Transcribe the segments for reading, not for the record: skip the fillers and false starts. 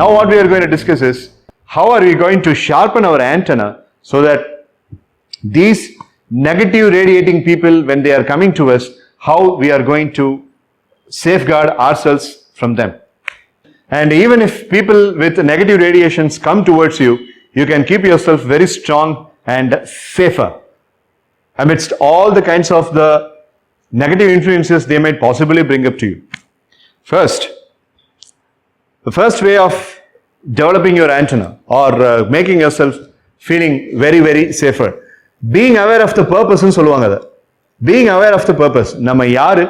Now what we are going to discuss is how are we going to sharpen our antenna so that these negative radiating people, when they are coming to us, how we are going to safeguard ourselves from them. And even if people with negative radiations come towards you, you can keep yourself very strong and safer amidst all the kinds of the negative influences they might possibly bring up to you. First, the first way of developing your antenna or making yourself feeling very, very safer, being aware of the purpose ன்னு சொல்லுவாங்க. அதை being aware of the purpose, நம்ம யாரு,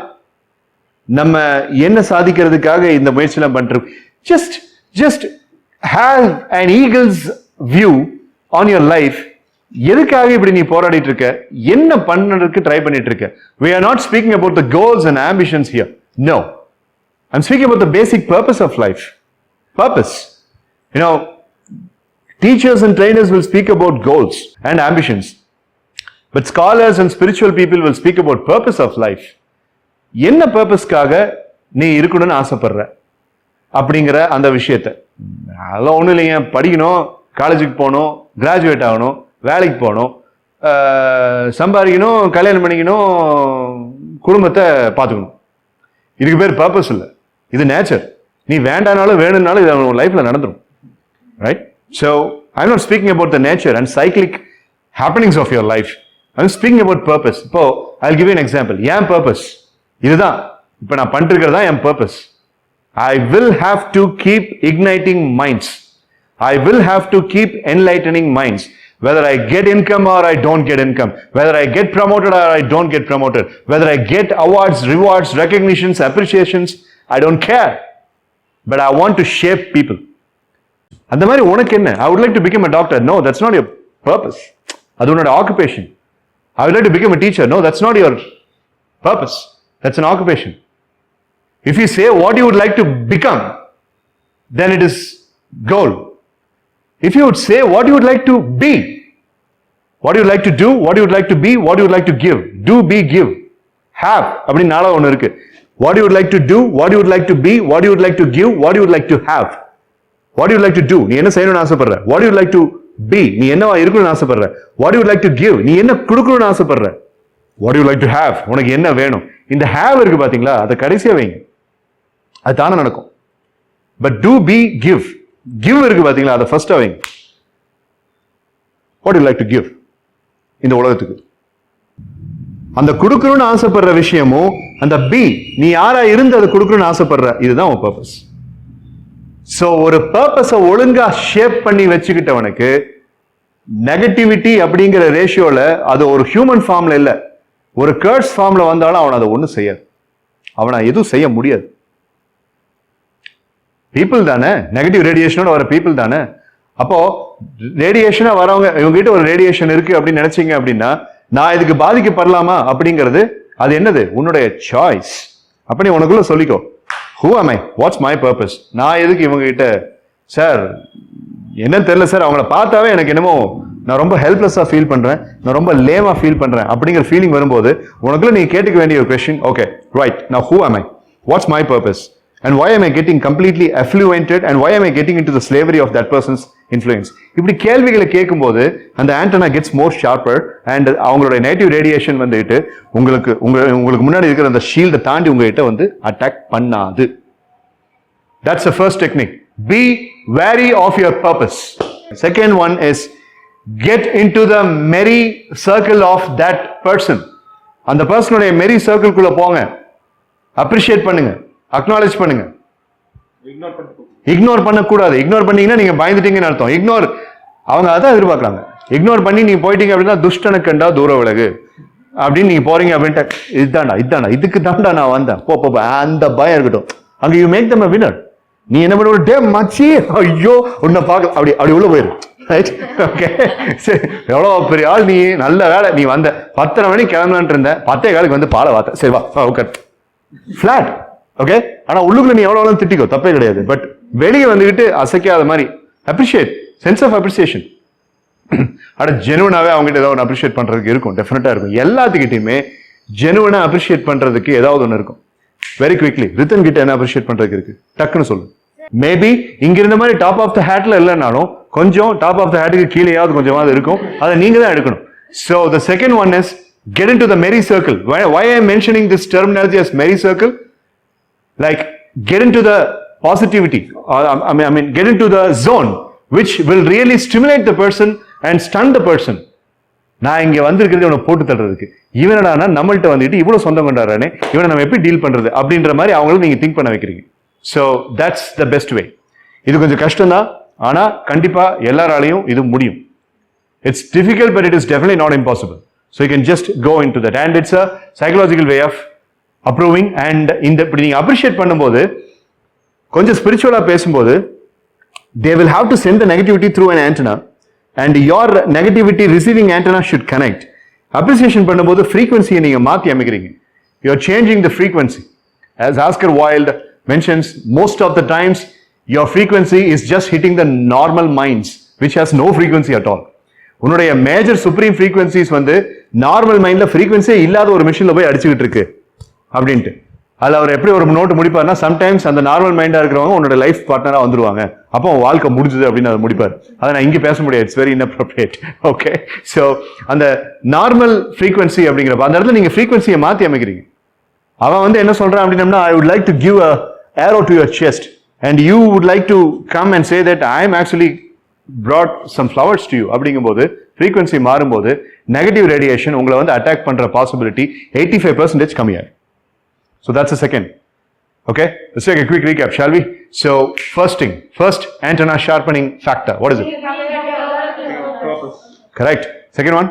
நம்ம என்ன சாதிக்கிறதுக்காக இந்த முயற்சியெல்லாம் பண்றோம். Just have an eagle's view on your life. எதுக்காக இப்படி நீ போராடிட்டு இருக்க, என்ன பண்ணறதுக்கு ட்ரை பண்ணிட்டு இருக்க. We are not speaking about the goals and ambitions here. No, I'm speaking about the basic purpose of life. Purpose. You know, teachers and trainers will speak about goals and ambitions, but scholars and spiritual people will speak about purpose of life. என்ன பர்பஸ்க்காக நீ இருக்கணும்னு ஆசைப்படுற அப்படிங்கிற அந்த விஷயத்தை. அதெல்லாம் ஒன்றும் இல்லைங்க, படிக்கணும், காலேஜுக்கு போகணும், கிராஜுவேட் ஆகணும், வேலைக்கு போகணும், சம்பாதிக்கணும், கல்யாணம் பண்ணிக்கணும், குடும்பத்தை பார்த்துக்கணும். இதுக்கு பேர் பர்பஸ் இல்லை, இது நேச்சர். நீ வேண்டானாலும் வேணும்னாலும் இது உன் லைஃப்ல நடந்துடும். Right? So I am not speaking about the nature and cyclic happenings of your life. I am speaking about purpose. இப்போ I give you an example. ஏன் பர்பஸ் இதுதான், இப்போ நான் பண்ணிருக்கிறது தான் என் purpose. I will have to keep igniting minds. I will have to keep enlightening minds. Whether I get income or I don't get income, whether I get promoted or I don't get promoted, whether I get awards, rewards, recognitions, appreciations, I don't care. But I want to shape people. அந்த மாதிரி உனக்கு என்ன? I would like to become a doctor. No, that's not your purpose. அது உன்னோட occupation. I would like to become a teacher. No, that's not your purpose. That's an occupation. If you say what you would like to become, then it is goal. If you would say what you would like to be, what you would like to do, what you would like to be, what you would like to give, do, be, give, have, அப்படி நாளா ஒன்று இருக்கு. What you would like to do, what you would like to be, what you would like to give, what you would like to have, what you would like to do, நீ என்ன செய்யணும்னு ஆசைப்படுற, what you would like to be, நீ என்னவா இருக்கணும்னு ஆசைப்படுற, what you would like to give, நீ என்ன கொடுக்கணும்னு ஆசைப்படுற, what you would like to have, உனக்கு என்ன வேணும். இந்த have இருக்கு பாத்தீங்களா, அதை கடைசியா வைங்க, அது தானே நடக்கும். But do, be, give, give இருக்கு பாத்தீங்களா, அதை ஃபர்ஸ்டா வைங்க. what you like to give இந்த உலகத்துக்கு. அந்த கொடுக்கணும்னு ஆசைப்படுற விஷயமும் அந்த பி, நீ யாரா இருந்து அதை கொடுக்கணும்னு ஆசைப்படுற, இதுதான் உன் பர்பஸ். சோ ஒரு பர்பஸை ஒழுங்கா ஷேப் பண்ணி வச்சுக்கிட்டவனுக்கு நெகட்டிவிட்டி அப்படிங்கிற ரேஷியோல அது ஒரு ஹியூமன் ஃபார்ம்ல இல்ல, ஒரு கர்ஸ் ஃபார்ம்ல வந்தாலும் அவன் அதை ஒன்றும் செய்யாது, அவனை எதுவும் செய்ய முடியாது. பீப்புள் தானே, நெகட்டிவ் ரேடியேஷனோட வர பீப்புள் தானே. அப்போ ரேடியேஷனா வரவங்க, இவங்க கிட்ட ஒரு ரேடியேஷன் இருக்கு அப்படின்னு நினைச்சீங்க அப்படின்னா, நான் இதுக்கு பாதிக்கப்படலாமா அப்படிங்கிறது அது என்னது, உன்னுடைய சாய்ஸ். அப்படி உனக்குள்ள சொல்லிக்கோ, who am I, what's my purpose. நான் எதுக்கு இவங்க கிட்ட, சார் என்னன்னு தெரியல சார், அவங்கள பார்த்தாவே எனக்கு என்னமோ நான் ரொம்ப ஹெல்ப்லெஸ்ஸா ஃபீல் பண்றேன், நான் ரொம்ப லேமா ஃபீல் பண்றேன் அப்படிங்கிற ஃபீலிங் வரும்போது உனக்குள்ள நீ கேட்டுக்க வேண்டிய ஒரு question, okay right, now who am I, what's my purpose, and why am I getting completely affluented, and why am I getting into the slavery of that person's influence. இப்படி கேள்விகளை கேட்கும்போது அந்த antenna gets more sharper and அவங்களோட negative radiation வந்துட்டு உங்களுக்கு முன்னாடி இருக்கிற அந்த ஷீல்டை தாண்டி உங்ககிட்ட வந்து அட்டாக் பண்ணாது. That's the first technique. Be wary of your purpose. Second one is get into the merry circle of that person. அந்த பர்சனுடைய மெரி சர்க்கிள்குள்ள போங்க, அப்ரிஷியேட் பண்ணுங்க, அக்னாலேஜ் பண்ணுங்க. இக்னோர் பண்ணக்கூடாது. இக்னோர் பண்ணீங்கன்னா நீங்க பயந்துட்டீங்கன்னு அர்த்தம். இக்னோர், அவங்க அதான் எதிர்பார்க்கறாங்க. இக்னோர் பண்ணி நீங்க போயிட்டீங்க அப்படின்னா துஷ்டனை கண்டா தூர விலகு அப்படின்னு நீங்க போறீங்க அப்படின்ட்டு, இதுதான்டா இதுக்கு தான்டா நான் வந்தேன் போ அந்த பயம் இருக்கட்டும். அங்க you make them a winner. நீ என்ன பண்ணுவ, டே மச்சி ஐயோ உன்னை பார்க்க, அப்படி உள்ள போயிரு. ரைட், ஓகே, சரி, எவ்வளவு பெரிய ஆள் நீ, நல்ல வேலை நீ வந்த 10:30 மணிக்கு கிளம்பலான் இருந்த, 10:15 வந்து பாலை வாத்த, சரி வா ஓகே ஃபிளாட், ஓகே. ஆனா உள்ளுக்குள்ள நீ எவ்வளவு திட்டிக்கோ, தப்பே கிடையாது. பட் வெளியே வந்துகிட்டு அசைக்காத மாதிரி அப்ரிஷியேட், சென்ஸ் ஆஃப் அப்ரிசியேஷன். ஆனா ஜெனுவனாவே அவங்க கிட்ட ஏதாவது அப்ரிஷியேட் பண்றதுக்கு இருக்கும், டெஃபினட்டா இருக்கும். எல்லாத்துக்கிட்டையுமே ஜெனுவனா அப்ரிஷியேட் பண்றதுக்கு ஏதாவது ஒன்று இருக்கும். வெரி குவிக்லி ரித்தன் கிட்ட என்ன அப்ரிஷியேட் பண்றதுக்கு இருக்கு, டக்குன்னு சொல்லு. மேபி இங்க இருந்த மாதிரி டாப் ஆஃப் த ஹேட்ல இல்லைனாலும் கொஞ்சம் டாப் ஆஃப் த ஹேட்டுக்கு கீழேயாவது கொஞ்சமாவது இருக்கும். அதை நீங்க தான் எடுக்கணும். So the second one is get into the merry circle. Why I am mentioning this terminology as merry circle? Like get into the positivity. I mean get into the zone which will really stimulate the person and stun the person. நான் இங்க வந்திருக்கிறது இவனை போட்டு தள்ளுறதுக்கு, இவனடானா நம்மள்ட்ட வந்துட்டு இவ்வளவு சொந்தம் கொண்டாடுறானே, இவனை நம்ம எப்படி டீல் பண்றது அப்படின்ற மாதிரி அவங்களும் நீங்க திங்க் பண்ண வைக்கிறீங்க. So that's the best way. இது கொஞ்சம் கஷ்டம் தான், ஆனா கண்டிப்பா எல்லாராலையும் இது முடியும். It's difficult but it is definitely not impossible. So you can just go in to that and it's a psychological way of approving. And இந்த இப்படி நீங்க அப்ரிஷியேட் பண்ணும்போது, கொஞ்சம் ஸ்பிரிச்சுவலா பேசும்போது, they will have to send the negativity through an antenna and your negativity receiving antenna should connect. Appreciation பண்ணும்போது frequency-யை நீங்க மாத்தி அமைக்கிறீங்க. You are changing the frequency. As Oscar Wilde mentions, most of the times your frequency is just hitting the normal minds which has no frequency at all. உன்னுடைய major supreme frequencies வந்து normal மைண்ட்ல ஃப்ரீக்வன்சியே இல்லாத ஒரு மிஷின்ல போய் அடிச்சுக்கிட்டு இருக்கு அப்படின்ட்டு. அதில் அவர் எப்படி ஒரு நோட்டு முடிப்பார்னா, சம்டைம்ஸ் அந்த நார்மல் மைண்டா இருக்கிறவங்க உன்னோட லைஃப் பார்ட்னரா வந்துருவாங்க, அப்போ வாழ்க்கை முடிஞ்சது அப்படின்னு அதை முடிப்பார். அதை நான் இங்க பேச முடியாது, it's very inappropriate. Okay, so அந்த நார்மல் ஃப்ரீக்வன்சி அப்படிங்கிறப்ப அந்த இடத்துல நீங்க ஃப்ரீக்வன்சியை மாத்தி அமைக்கிறீங்க. அவன் வந்து என்ன சொல்றான் அப்படின்னா, I would like to give a arrow to your chest and you would like to come and say that I am actually brought some flowers to you. அப்படிங்கும்போது frequency மாறும்போது negative radiation உங்களை வந்து அட்டாக் பண்ற possibility 85% கம்மியாகும். So that's the second. Okay, let's take a quick recap, shall we? So first thing, first antenna sharpening factor, what is it? Correct. Second one?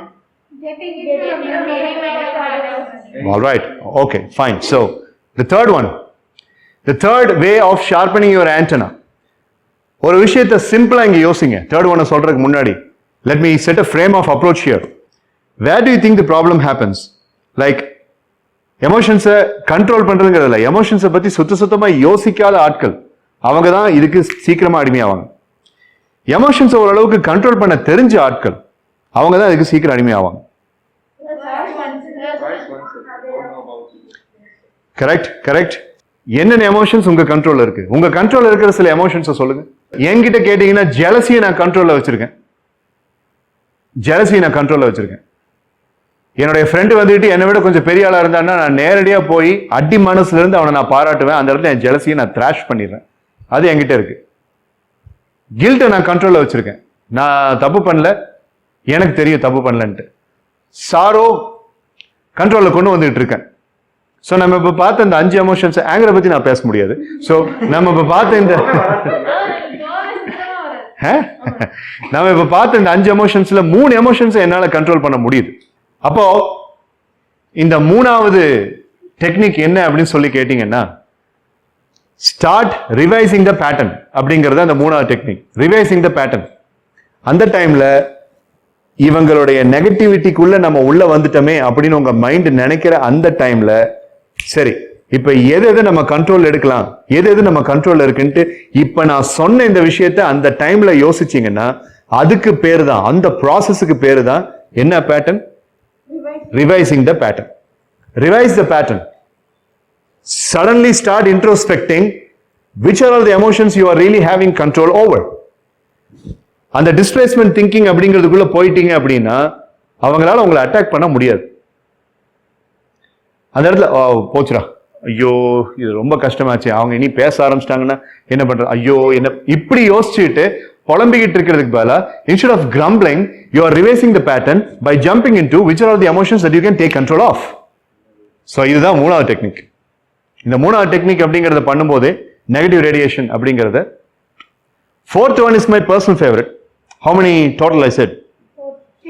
All right, okay, fine. So the third one, the third way of sharpening your antenna. ஒரு விஷயத்தை சிம்பிளா இங்க யோசிங்க. Third ஒன்னை சொல்றதுக்கு முன்னாடி let me set a frame of approach here. Where do you think the problem happens? Like எமோஷன்ஸை control பண்றதுங்கிறதுல, எமோஷன்ஸை பத்தி சுத்தமா யோசிக்காத ஆட்கள் அவங்க தான் இதுக்கு சீக்கிரமா அடிமையாவாங்க. எமோஷன்ஸை ஓரளவுக்கு கண்ட்ரோல் பண்ண தெரிஞ்ச ஆட்கள் அவங்க தான் இதுக்கு சீக்கிரம் அடிமையாவாங்க. Correct, correct. என்னென்ன எமோஷன்ஸ் உங்க கண்ட்ரோல்ல இருக்கு? உங்க கண்ட்ரோல்ல இருக்கிற சில எமோஷன்ஸை சொல்லுங்க. என்கிட்ட கேட்டீங்கன்னா, ஜெலசியை நான் கண்ட்ரோல்ல வச்சிருக்கேன். ஜெலசியை நான் கண்ட்ரோல்ல வச்சிருக்கேன். என்னுடைய ஃப்ரெண்டு வந்துட்டு என்னை விட கொஞ்சம் பெரிய ஆளா இருந்தான்னா நான் நேரடியா போய் அடி மனசுல இருந்து அவனை நான் பாராட்டுவேன். அந்த இடத்துல என் ஜெலசியை நான் த்ராஷ் பண்ணிடுறேன். அது என்கிட்ட இருக்கு. கில்ட்டை நான் கண்ட்ரோல்ல வச்சிருக்கேன். நான் தப்பு பண்ணல, எனக்கு தெரியும் தப்பு பண்ணலன்ட்டு. சாரோ கண்ட்ரோல்ல கொண்டு வந்துட்டு இருக்கேன். ஸோ நம்ம இப்ப பார்த்த இந்த 5 எமோஷன்ஸ், ஆங்கரை பத்தி நான் பேச முடியாது. ஸோ நம்ம இப்ப பார்த்த இந்த 5 எமோஷன்ஸ்ல 3 எமோஷன்ஸ் என்னால கண்ட்ரோல் பண்ண முடியுது. அப்போ இந்த 3வது டெக்னிக் என்ன அப்படின்னு சொல்லி கேட்டீங்கன்னா, ஸ்டார்ட் ரிவைசிங் த பேட்டர்ன் அப்படிங்கிறது அந்த 3வது டெக்னிக். Revising the pattern. அந்த டைம்ல இவங்களுடைய நெகட்டிவிட்டிக்குள்ள நம்ம உள்ள வந்துட்டோமே அப்படின்னு உங்க மைண்ட் நினைக்கிற அந்த டைம்ல, சரி இப்ப எது நம்ம கண்ட்ரோல் எடுக்கலாம், எது நம்ம கண்ட்ரோல் இருக்குன்ட்டு இப்ப நான் சொன்ன இந்த விஷயத்த அந்த டைம்ல யோசிச்சீங்கன்னா, அதுக்கு பேரு தான், அந்த ப்ராசஸுக்கு பேரு தான் என்ன pattern? Revising the pattern. Revise the pattern. Suddenly start introspecting which are all the emotions you are really having control over. அந்த டிஸ்பிளேஸ்மெண்ட் திங்கிங் அப்படிங்கிறதுக்குள்ள போயிட்டீங்க அப்படின்னா அவங்களால உங்களை அட்டாக் பண்ண முடியாது. அந்த இடத்துல போச்சுடா, ஐயோ இது ரொம்ப கஷ்டமாச்சு, அவங்க இனி பேச ஆரம்பிச்சிட்டாங்கன்னா என்ன பண்றது, ஐயோ என்ன, இப்படி யோசிச்சுட்டு புலம்பிக்கிட்டு இருக்கிறதுக்கு பதிலா, instead of grumbling, you are reversing the pattern by jumping into which are all the emotions that you can take control of. So இதுதான் 3வது டெக்னிக். இந்த 3வது டெக்னிக் அப்படிங்கறத பண்ணும்போது நெகட்டிவ் ரேடியேஷன் அப்படிங்கறத. 4th one is my personal favorite. How many total I said?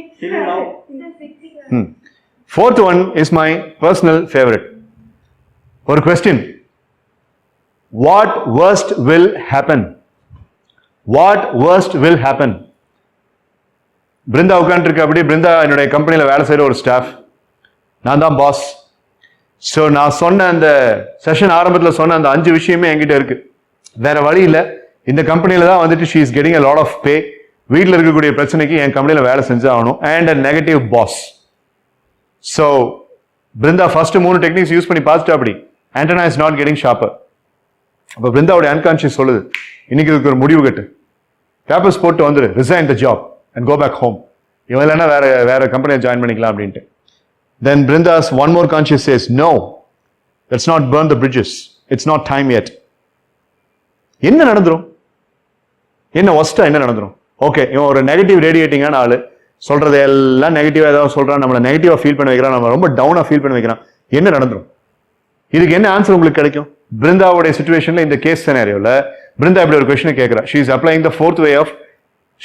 6. 4th one is my personal favorite. ஒரு question. What worst will happen? What worst will happen? Brinda உட்காந்துருக்கு. அப்படி பிருந்தா என்னுடைய கம்பெனியில வேலை செய்யற ஒரு ஸ்டாஃப், நான் தான் பாஸ். ஸோ நான் சொன்ன அந்த செஷன் ஆரம்பத்தில் சொன்ன அந்த 5 விஷயமே என்கிட்ட இருக்கு. வேற வழி இல்லை, இந்த கம்பெனியில தான் வந்துட்டு she is getting a lot of pay. வீட்டில் இருக்கக்கூடிய பிரச்சனைக்கு என் கம்பெனியில வேலை செஞ்சாகணும். And a negative boss. So Brinda first 3 techniques use பண்ணி பார்த்துட்டு, அப்படி antenna is not getting sharper. அப்போ பிருந்தாவுடைய அன்கான்ஷியஸ் சொல்லுது, இன்னைக்கு இதுக்கு ஒரு முடிவு கட்டு, பேப்பர்ஸ் போட்டு வந்துரு, resign the job and go back home, இவன் இல்லைன்னா வேற கம்பெனியை ஜாயின் பண்ணிக்கலாம் அப்படின்ட்டு. Then Brinda's one more conscious says, no, let's not burn the bridges. It's not time yet. என்ன நடந்துரும்? என்ன ஒஸ்டா என்ன நடந்துரும்? ஓகே, இவன் ஒரு நெகட்டிவ் ரேடியேட்டிங்கான ஆளு, சொல்றது எல்லாம் நெகட்டிவா ஏதாவது சொல்றான், நம்மளை நெகட்டிவா ஃபீல் பண்ண வைக்கிறான், நம்ம ரொம்ப டவுனா ஃபீல் பண்ண வைக்கிறான். என்ன நடந்துரும்? இதுக்கு என்ன ஆன்சர் உங்களுக்கு கிடைக்கும்? பிருந்தாவுடைய சிச்சுவேஷன்ல இந்த கேஸ் சினாரியோல பிருந்தா இப்படி ஒரு கொஸ்டின் கேட்கிறா. She is applying the fourth way of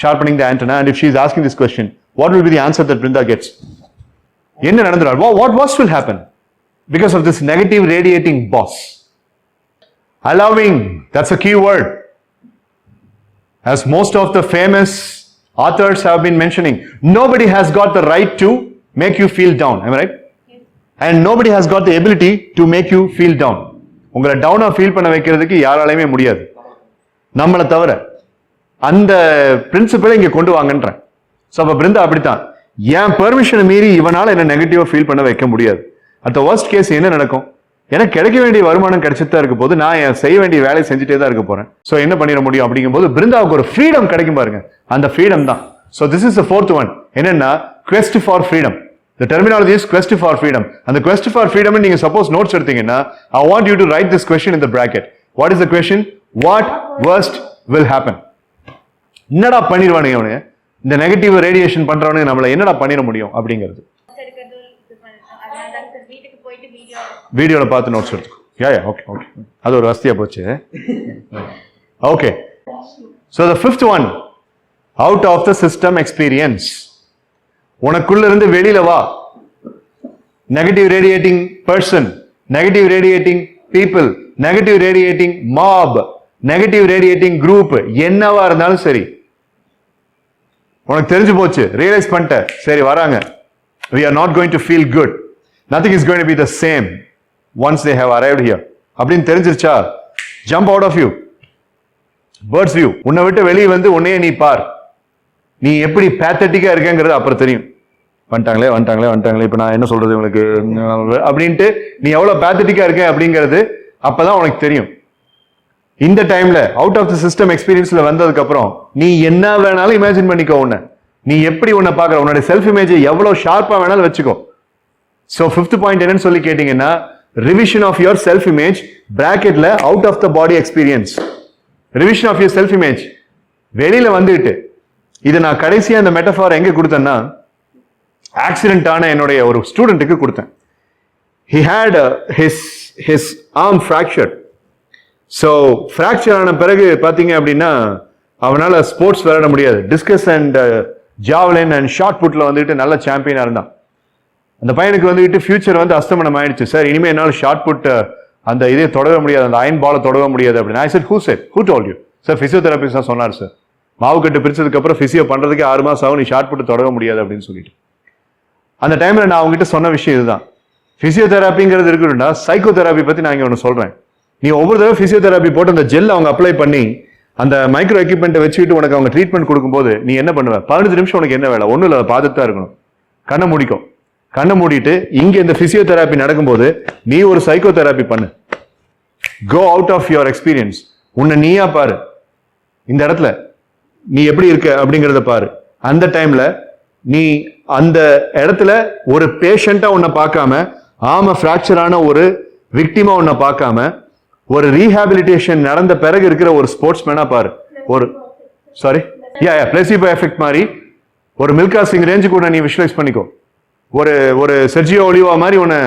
sharpening the antenna, and if she is asking this question, what will be the answer that Brinda gets? என்ன நடந்துரும்? What will happen because of this negative radiating boss? Allowing, that's a key word. As most of the famous authors have been mentioning, nobody has got the right to make you feel down. Am I right? Yes. And nobody has got the ability to make you feel down. உங்களை டவுனா feel பண்ண வைக்கிறதுக்கு யாராலையுமே முடியாது, நம்மளை தவிர. அந்த பிரின்சிபலை இங்க கொண்டு வாங்கன்றேன். ஸோ அப்போ பிருந்தா அப்படித்தான், என் பெர்மிஷனை மீறி இவனால என்ன நெகட்டிவா ஃபீல் பண்ண வைக்க முடியாது. அட் வர்ஸ்ட் கேஸ் என்ன நடக்கும்? எனக்கு கிடைக்க வேண்டிய வருமானம் கிடைச்சிட்டு தான் இருக்க போது, நான் என் செய்ய வேண்டிய வேலையை செஞ்சுட்டே தான் இருக்க போறேன். ஸோ என்ன பண்ணிட முடியும் அப்படிங்கும்போது பிருந்தாவுக்கு ஒரு ஃப்ரீடம் கிடைக்கும் பாருங்க, அந்த ஃப்ரீடம் தான். So this is the fourth one. என்னன்னா quest for freedom. The terminology is quest for freedom. அந்த quest for freedom நீங்க சப்போஸ் நோட்ஸ் எடுத்தீங்கன்னா, I want you to write this question in the bracket. What is the question? What worst will happen? என்னடா பண்ணிடுவானுங்க அவனுங்க, இந்த negative radiation பண்றவனுங்க நம்மள என்னடா பண்ணிட முடியும் அப்படிங்கிறது. வீடியோல பார்த்து நோட்ஸ் எடுத்துக்கோ. ஓகே ஓகே, அது ஒரு வசதியா போச்சு. Okay, so the fifth one, out of the system experience. உனக்குள்ள இருந்து வெளியில வா. Negative radiating person, negative radiating people, negative radiating mob, negative radiating group, என்னவா இருந்தாலும் சரி, உனக்கு தெரிஞ்சு போச்சு, ரியலைஸ் பண்ணிட்ட, சரி வராங்க, we are not going to feel good, nothing is going to be the same once they have arrived here அப்படின்னு தெரிஞ்சிருச்சா, jump out of you, bird's view. உன்னை விட்டு வெளியே வந்து உன்னையே நீ பார், நீ எப்படி பேத்தட்டிக்கா இருக்கேங்கிறது அப்புறம் தெரியும். வந்துட்டாங்களே இப்ப நான் என்ன சொல்றது உங்களுக்கு அப்படின்ட்டு நீ எவ்வளவு பேத்தட்டிக்கா இருக்க அப்படிங்கிறது அப்பதான் உனக்கு தெரியும். இந்த டைம்ல அவுட் ஆஃப் த சிஸ்டம் எக்ஸ்பீரியன்ஸ்ல வந்ததுக்கு அப்புறம் நீ என்ன வேணாலும் இமேஜின் பண்ணிக்கோ, உன்னை நீ எப்படி உன்னை பாக்குற, உன்னோட செல்ஃப் இமேஜை எவ்வளவு ஷார்ப்பா வேணாலும் வச்சுக்கோ. சோ ஃபிஃப்த் பாயிண்ட் என்னன்னு சொல்லி கேட்டீங்கன்னா, revision of your self image, பிராக்கெட்ல out of the body experience. Revision of your self image வெளியில வந்துட்டு, இதை நான் கடைசியா இந்த மெட்டஃபார் எங்க கொடுத்தேன்னா, ஆக்சிடென்ட் ஆன என்னுடைய ஒரு ஸ்டூடெண்ட்டுக்கு கொடுத்தேன். he had his arm fractured. So fracture ஆன பிறகு பார்த்தீங்க அப்படின்னா அவனால் ஸ்போர்ட்ஸ் விளையாட முடியாது. Discus and javelin and shot புட்டில் வந்துட்டு நல்ல சாம்பியனாக இருந்தான். அந்த பையனுக்கு வந்துட்டு ஃபியூச்சர் வந்து அஸ்தமனம் ஆயிடுச்சு. சார் இனிமேல் என்னால் ஷார்ட் புட் அந்த இதே தொடவே முடியாது, அந்த அயன் பாலை தொடவே முடியாது அப்படின்னு. I said, who told you? Sir physiotherapist தான் சொன்னார் சார். மாவு கட்டு பிரிச்சதுக்கு அப்புறம் ஃபிசியோ பண்ணுறதுக்கு 6 மாதம் ஆகும், நீ ஷார்ட் புட்டு தொடவே முடியாது அப்படின்னு சொல்லிட்டு. அந்த டைமில் நான் அவங்ககிட்ட சொன்ன விஷயம் இதுதான். ஃபிசியோதெரபிங்கிறது இருக்குன்னா சைக்கோ தெரப்பி பற்றி நான் இங்கே ஒன்று சொல்கிறேன். நீ ஒவ்வொரு தடவை பிசியோதெரபி போட்டு அந்த ஜெல் அவங்க அப்ளை பண்ணி அந்த மைக்ரோ எக்யூப்மெண்ட்டை வச்சுக்கிட்டு உனக்கு அவங்க ட்ரீட்மெண்ட் கொடுக்கும்போது நீ என்ன பண்ணுவ? 15 நிமிஷம் உனக்கு என்ன வேலை? ஒன்றும் இல்லை, அதை பார்த்துட்டு தான் இருக்கணும். கண்ணை மூடிக்கும். கண்ணை மூடிட்டு இங்கே இந்த பிசியோதெரப்பி நடக்கும்போது நீ ஒரு சைக்கோ தெரப்பி பண்ணு. Go out of your experience. உன்னை நீயா பாரு, இந்த இடத்துல நீ எப்படி இருக்க அப்படிங்கிறத பாரு. அந்த டைம்ல நீ அந்த இடத்துல ஒரு பேஷண்டா உன்னை பார்க்காம, ஆம ஃப்ராக்சர் ஆன ஒரு விக்டிமா உன்னை பார்க்காம, ஒரு ரீஹாபிலிட்டேஷன் நடந்த பிறகு இருக்கிற ஒரு ஸ்போர்ட்ஸ் மேனா பாரு. ஒரு சாரி பிளேசிபோ எஃபெக்ட் மாதிரி ஒரு மில்கா சிங் ரேஞ்சுக்கு உன்னை நீ விஷுவலைஸ் பண்ணிக்கோ. ஒரு செர்ஜியோ ஒலிவா மாதிரி உன்னை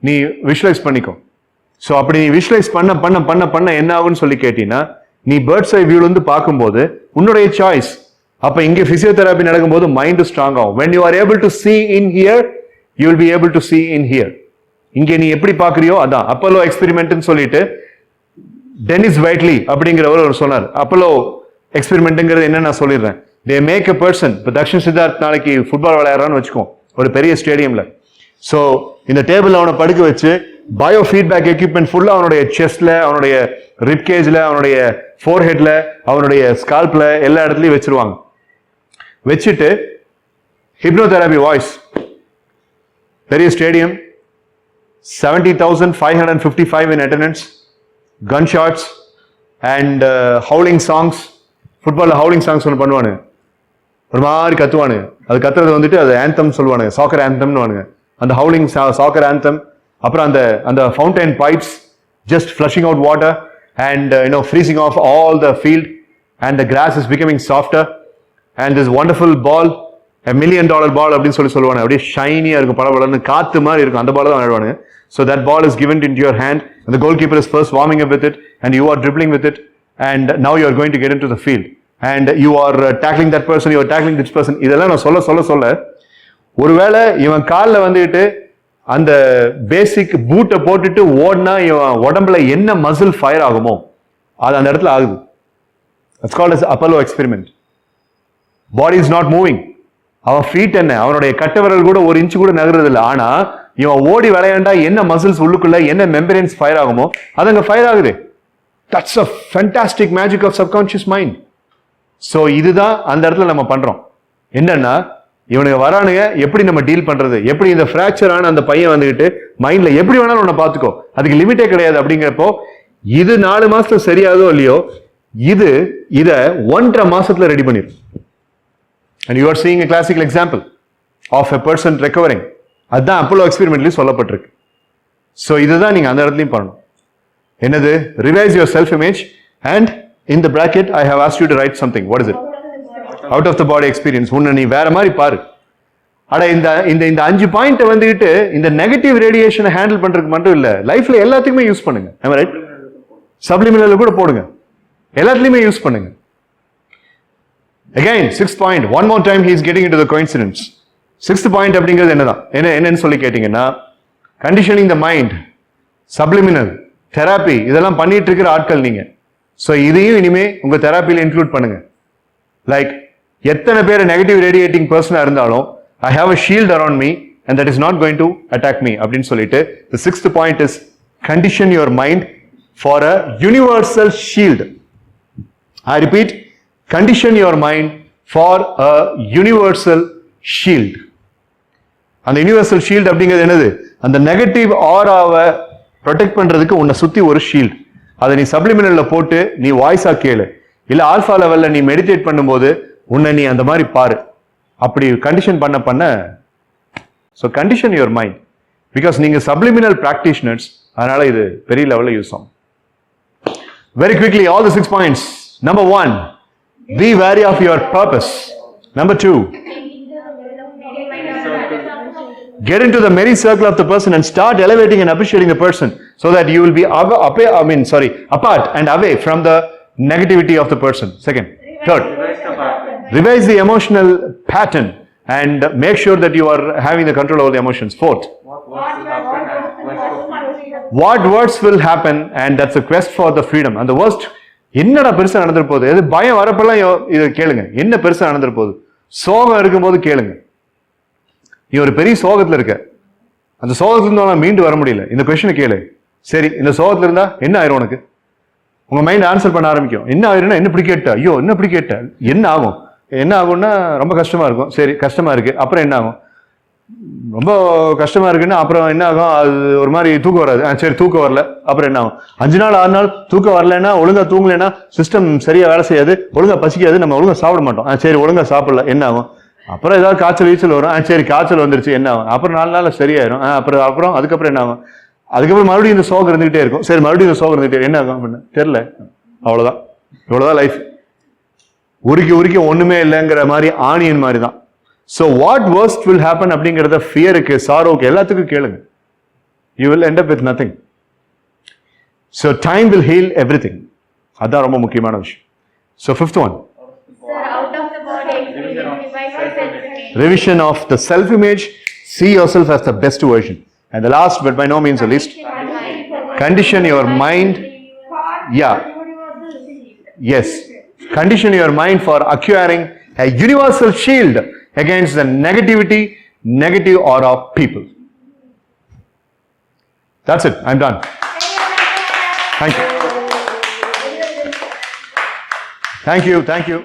நீ விஷுவலைஸ் பண்ணிக்கோ. ஸோ அப்படி நீ விஷுவலைஸ் பண்ண பண்ண பண்ண பண்ண என்ன ஆகுன்னு சொல்லி கேட்டீங்கன்னா, நீ பேர்ட்ஸ் ஐ வியூல இருந்து பார்க்கும்போது உன்னுடைய சாய்ஸ். அப்ப இங்க பிசியோதெரபி நடக்கும்போது மைண்ட் ஸ்ட்ராங் ஆகும். when you are able to see in here, you will be able to see in here. இங்க நீ எப்படி பாக்குறியோ அதான். அப்போலோ எக்ஸ்பெரிமெண்ட்னு சொல்லிட்டு டெனிஸ் வைட்லி அப்படிங்கிறவர் ஒரு சொன்னார். அப்போலோ எக்ஸ்பெரிமெண்ட்ங்கிறது என்ன நான் சொல்லிடுறேன். they make a person, இப்போ தக்ஷன் சித்தார்த் நாளைக்கு ஃபுட்பால் விளையாடுறான்னு வச்சுக்கோ ஒரு பெரிய ஸ்டேடியம்ல. ஸோ இந்த டேபிள் அவனை படுக்க வச்சு பயோ ஃபீட்பேக் எக்யூப்மெண்ட் ஃபுல்லா அவனுடைய செஸ்ட்ல, அவனுடைய ரிப்கேஜ்ல, அவனுடைய ஃபோர்ஹெட்ல, அவனுடைய ஸ்கால்ப்ல எல்லா இடத்துலயும் வச்சிருவாங்க. வச்சுட்டு ஹிப்னோதெரபி வாய்ஸ், பெரிய stadium, 70,555 in attendance, gunshots, and howling songs. ஃபுட்பாலில் ஹவுலிங் சாங்ஸ் ஒன்று பண்ணுவானு, ஒரு மாதிரி கத்துவானு. அது கத்துறது வந்துட்டு அது ஆந்தம் சொல்லுவானுங்க, சாக்கர் ஆந்தம்னு வானுங்க. அந்த ஹவுலிங் சாக்கர் ஆந்தம். அப்புறம் அந்த fountain pipes just flushing out water and freezing off all the field, and the grass is becoming softer, and this wonderful ball, $1 million ball அப்படின்னு சொல்லுவாங்க, அப்படியே ஷைனியா இருக்கும், பளபளன்னு காத்து மாதிரி இருக்கும். அந்த பால் தான் விளையாடுவாங்க. So that ball is given into your hand, and the goalkeeper is first warming up with it, and you are dribbling with it, and now you are going to get into the field, and you are tackling that person, you are tackling this person. இதெல்லாம் நான் சொல்ல ஒருவேளை இவன் காலில் வந்துட்டு அந்த பேசிக் பூட்டை போட்டுட்டு ஓடினா இவன் உடம்புல என்ன மசில் ஃபயர் ஆகுமோ அது அந்த இடத்துல ஆகுது. It's called as Apollo experiment. Body is not moving. அவன் ஃபீட் என்ன, அவனுடைய கட்டவிரல் கூட ஒரு இன்ச்சு கூட நகர்றது இல்லை. ஆனா இவன் ஓடி விளையாண்டா என்ன மசில்ஸ் உள்ளுக்குள்ள என்ன மெம்பரன்ஸ் ஃபயர் ஆகுமோ அது அங்க ஃபயர் ஆகுது. That's a fantastic magic of subconscious mind. So இதுதான் அந்த இடத்துல நம்ம பண்றோம். என்னன்னா இவனுக்கு வரானுங்க, எப்படி நம்ம டீல் பண்றது, எப்படி இந்த ஃபிராக்சர் ஆன அந்த பையன் வந்துகிட்டு மைண்ட்ல எப்படி வேணாலும் உன்னை பார்த்துக்கோ, அதுக்கு லிமிட்டே கிடையாது. அப்படிங்கிறப்போ இது 4 மாசத்துல சரியாதோ இல்லையோ, இத 1.5 மாசத்துல ரெடி பண்ணிடும். And you are seeing a classical example of a person recovering. அதுதான் அப்போலோ எக்ஸ்பெரிமெண்ட்லயும் சொல்லப்பட்டிருக்கு. ஸோ இதுதான் நீங்க அந்த இடத்துலையும் பண்ணணும். என்னது? Revise your self image, and in the bracket I have asked you to write something. What is it? Out of the body experience. உன்னை நீ வேற மாதிரி பாரு. ஆனா இந்த 5 பாயிண்ட் வந்துகிட்டு இந்த நெகட்டிவ் ரேடியேஷனை ஹேண்டில் பண்றதுக்கு மட்டும் இல்ல, லைஃப்ல எல்லாத்துக்குமே யூஸ் பண்ணுங்க. ரைட்? சப்ளிமினல்ல கூட போடுங்க, எல்லாத்துலயுமே யூஸ் பண்ணுங்க. Again, 6th point, one more time he is getting into the coincidence. 6th point அப்படிங்கிறது என்னன்னு சொல்லி கேட்டீங்கன்னா, conditioning the mind, subliminal, therapy, இதெல்லாம் பண்ணிட்டு இருக்கிற ஆட்கள் நீங்க. ஸோ இதையும் இனிமே உங்க தெராப்பியில இன்க்ளூட் பண்ணுங்க. லைக் எத்தனை பேர் நெகட்டிவ் ரேடியேட்டிங் பர்சனா இருந்தாலும் I have a shield around me and that is not going to attack me அப்படின்னு சொல்லிட்டு the 6th point is condition your mind for a universal shield. I repeat, condition your mind for a universal shield. அந்த universal shield அப்படிங்கிறது என்னது? அந்த negative ஆராவை protect பண்றதுக்கு உன்னை சுத்தி ஒரு ஷீல்ட். அதை நீ சப்ளிமினல்ல போட்டு நீ வாய்ஸா கேளு, இல்ல ஆல்பா லெவல்ல நீ மெடிடேட் பண்ணும்போது உன்னை நீ அந்த மாதிரி பாரு. அப்படி கண்டிஷன் பண்ண so condition your mind. Because நீங்க சப்ளிமினல் பிராக்டிஷனர்ஸ், அதனால இது பெரிய லெவல்ல யூஸ் ஆகும். Very quickly all the 6 points. Number 1, be wary of your purpose. Number 2, get into the merry circle of the person and start elevating and appreciating the person so that you will be apart and away from the negativity of the person. Second. Third, revise the emotional pattern and make sure that you are having the control over the emotions. Fourth, what words will happen, and that's a quest for the freedom. And the worst, என்னடா பெருசா நடந்துற போகுது, எது பயம் வரப்பெல்லாம் இதை கேளுங்க. என்ன பெருசா நடந்துற போகுது? சோகம் இருக்கும்போது கேளுங்க. நீ ஒரு பெரிய சோகத்துல இருக்க, அந்த சோகத்துல இருந்தா மீண்டு வர முடியல, இந்த கொஸ்டினை கேளு. சரி, இந்த சோகத்துல இருந்தா என்ன ஆயிரும் உனக்கு? உங்க மைண்ட் ஆன்சர் பண்ண ஆரம்பிக்கும். என்ன ஆயிரும்னா, என்ன இப்படி கேட்ட, ஐயோ என்ன இப்படி கேட்ட, என்ன ஆகும்? என்ன ஆகும்னா ரொம்ப கஷ்டமா இருக்கும். சரி, கஷ்டமா இருக்கு, அப்புறம் என்ன ஆகும்? ரொம்ப கஷ்டமா இருக்குன்னா அப்புறம் என்ன ஆகும்? அது ஒரு மாதிரி தூக்கம் வராது. சரி, தூக்கம் வரல, அப்புறம் என்ன ஆகும்? 5 நாள் 6 நாள் தூக்கம் வரலன்னா, ஒழுங்கா தூங்கலைன்னா சிஸ்டம் சரியா வேலை செய்யாது, ஒழுங்கா பசிக்காது, நம்ம ஒழுங்கா சாப்பிட மாட்டோம். சரி, ஒழுங்கா சாப்பிடல, என்ன ஆகும்? அப்புறம் ஏதாவது காய்ச்சல் வரும். சரி, காய்ச்சல் வந்துருச்சு, என்ன ஆகும்? அப்புறம் 4 நாள் சரியாயிரும். அப்புறம் அதுக்கப்புறம் என்ன ஆகும்? அதுக்கப்புறம் மறுபடியும் இந்த சோகம் இருந்துகிட்டே இருக்கும். சரி, மறுபடியும் இந்த சோகம் இருந்துகிட்டே என்ன ஆகும் அப்படின்னு தெரியல. அவ்வளவுதான், இவ்வளவுதான் லைஃப். உருக்கி ஒண்ணுமே இல்லைங்கிற மாதிரி, ஆனியன் மாதிரி தான். So what worst will happen அப்படிங்கிறத ஃபியருக்கு, சாரோக்கு, எல்லாத்துக்கும் கேளுங்க. You will end up with nothing. So time will heal everything. அதான் ரொம்ப முக்கியமான விஷயம். So 5th one, revision of the self-image. See yourself as the best version. And the last, but by no means the least, condition your mind. Yeah. Yes. Condition your mind for acquiring a universal shield against the negative aura of people. That's it. I'm done. Thank you. Thank you.